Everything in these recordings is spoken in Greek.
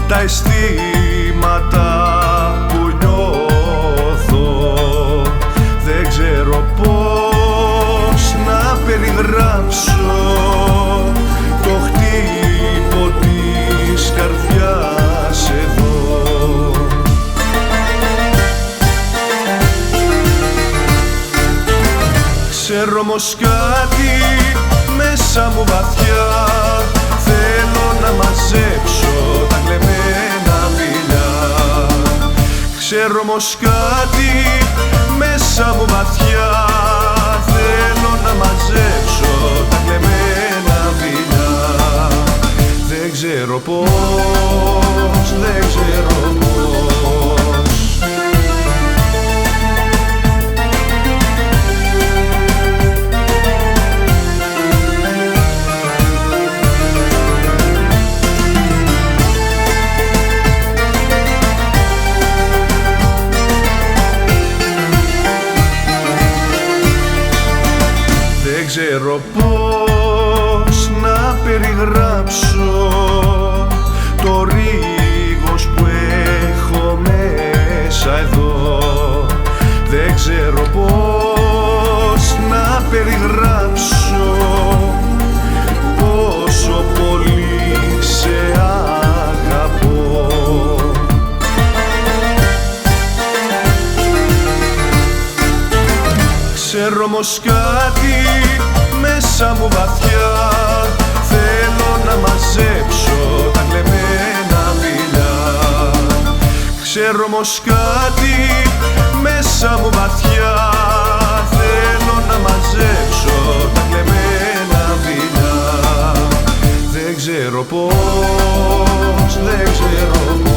τα αισθήματα που νιώθω. Δεν ξέρω πώς να περιγράψω το χτύπο της καρδιάς εδώ. Ξέρω όμως κάτι μέσα μου βαθιά, θέλω να μαζέψω τα κλεμμένα φιλιά. Ξέρω όμως κάτι μέσα μου βαθιά, θέλω να μαζέψω τα κλεμμένα φιλιά. Δεν ξέρω πώς, δεν ξέρω πώς. Δεν ξέρω πώς να περιγράψω το ρίγος που έχω μέσα εδώ. Δεν ξέρω πώς να περιγράψω πόσο πολύ σε αγαπώ. Ξέρω όμως κάτι μέσα μου βαθιά, θέλω να μαζέψω τα κλεμμένα φιλιά. Ξέρω όμως κάτι μέσα μου βαθιά, θέλω να μαζέψω τα κλεμμένα φιλιά. Δεν ξέρω πώς, δεν ξέρω πώς.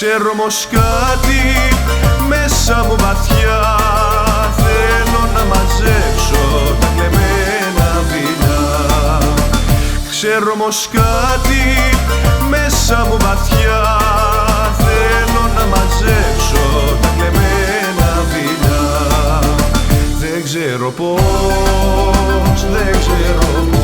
Ξέρω όμως κάτι μέσα μου βαθιά, θέλω να μαζέψω τα κλεμμένα φιλιά. Ξέρω όμως κάτι μέσα μου βαθιά, θέλω να μαζέψω τα κλεμμένα φιλιά. Δεν ξέρω πώς, δεν ξέρω πώς.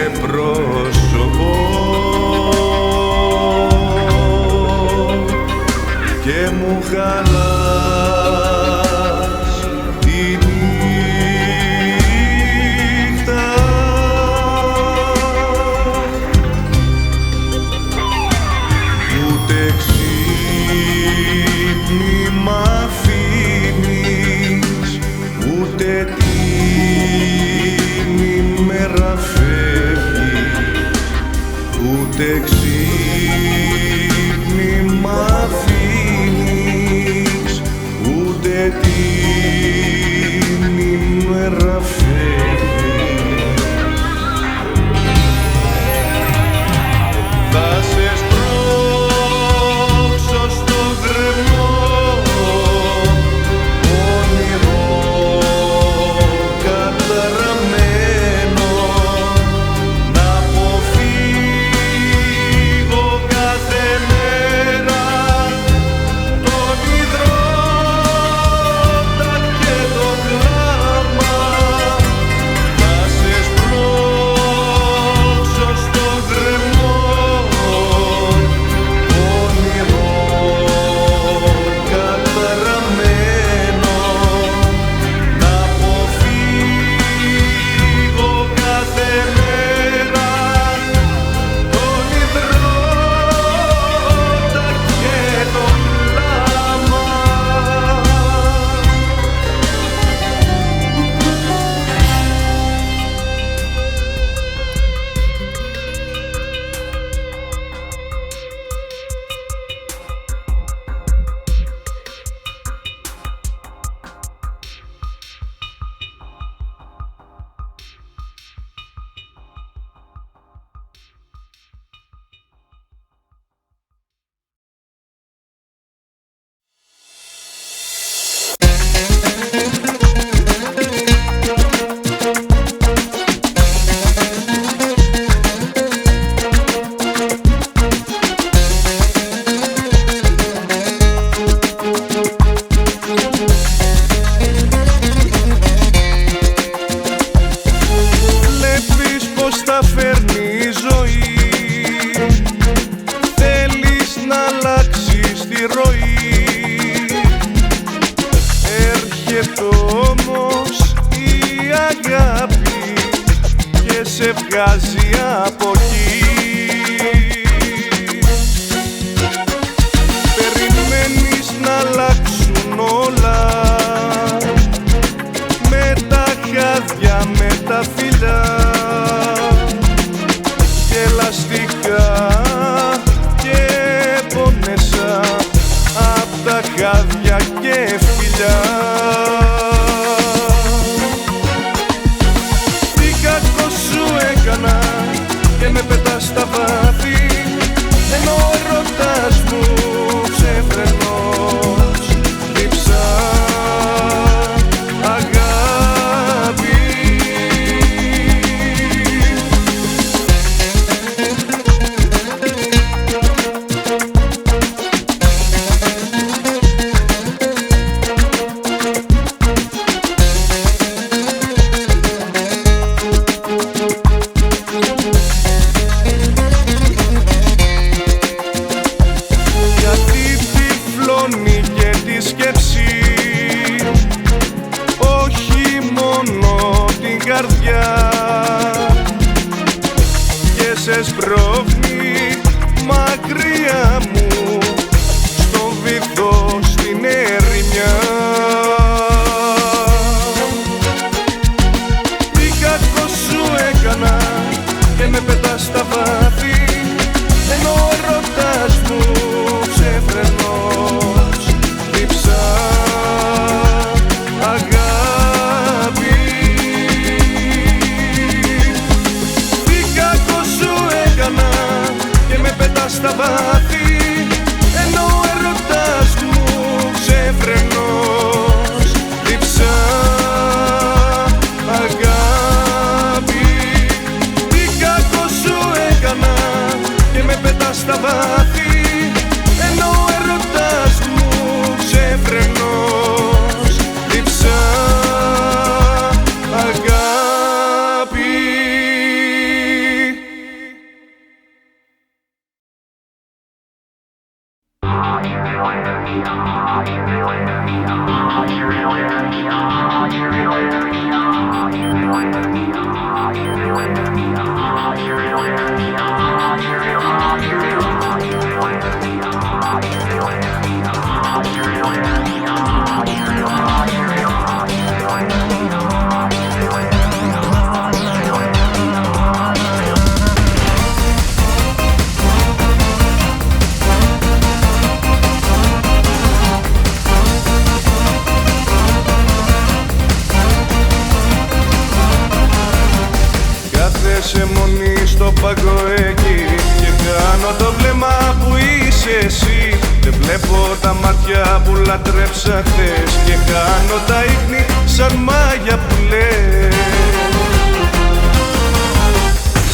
πρόσωπο και μου χαλάς τη νύχτα. Ούτε ξύπνη μ' αφήνεις, ούτε την ημέρα φεύγει, ούτε ξύπνη μ' αφήνεις, ούτε την ημέρα φεύγει. Θα σε σπρώξω στο γκρεμό, όνειρο καταραμένο, να αποφύγω κάθε μέρα τον υδρότα και το κλάμα. Θα σε σπρώξω στο γκρεμό, όνειρο καταραμένο, να αποφύγω κάθε μέρα τον υδρότα και το κλάμα. Βλέπεις πως τα φέρνει η ζωή, θέλεις να αλλάξεις τη ροή. Έρχεται όμως η αγάπη και σε βγάζει από εκεί. Περιμένεις να αλλάξουν όλα, με τα χάδια, με τα φιλιά και λαστικά, και πόνεσα απ' τα χάδια και φιλιά. Τι κακό σου έκανα και με πετάς στα βάθη, ενώ ο έρωτας μου ξεφρενός διψά αγάπη. Γιατί τυφλώνει και τη σκέψη, όχι μόνο την καρδιά, και σε σπρώχνει μακριά μου στον βυθό, στην ερημιά. Τι κακό σου έκανα και με πετάς στα βάθη, ενώ ο έρωτας μου ξεφρενός διψά αγάπη. Τι κακό σου έκανα και με πετάς στα βάθη, ενώ ο έρωτας μου ξεφρενός διψά αγάπη. Τι κακό σου έκανα και με πετάς στα βάθη, ενώ ο έρωτας μου ξεφρενός διψά αγάπη. παγώ εκεί και κάνω το βλέμμα που είσαι εσύ. Δεν βλέπω τα μάτια που λατρέψα χθες και κάνω τα ίχνη σαν μάγια που λες.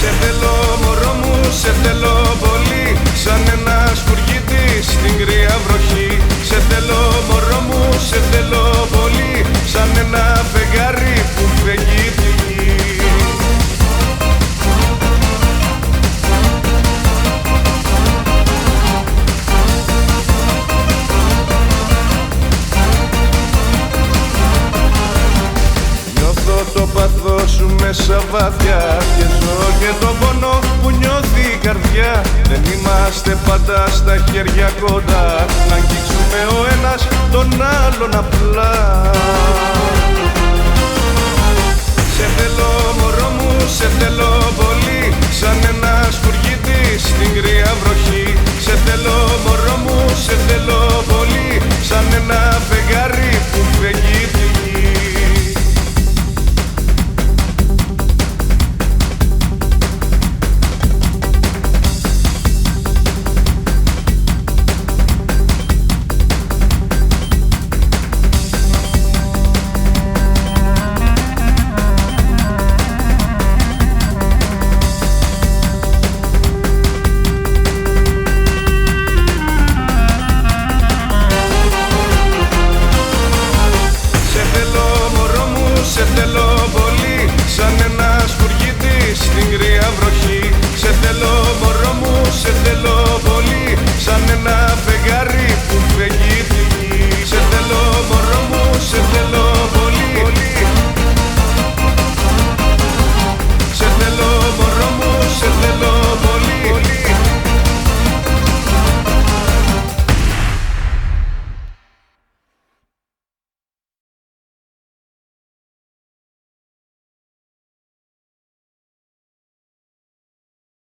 Σε θέλω μωρό μου, σε θέλω πολύ, σαν ένας φουργίτης στην κρύα βροχή. Σε θέλω μωρό μου, σε θέλω πολύ, σαν ένα φεγγάρι που φεγγεί τη γη. Το πάθος σου μέσα βαθιά και ζω και το πόνο που νιώθει η καρδιά. Δεν είμαστε πάντα στα χέρια κοντά, να αγγίξουμε ο ένας τον άλλον απλά. Σε θέλω μωρό μου, σε θέλω πολύ,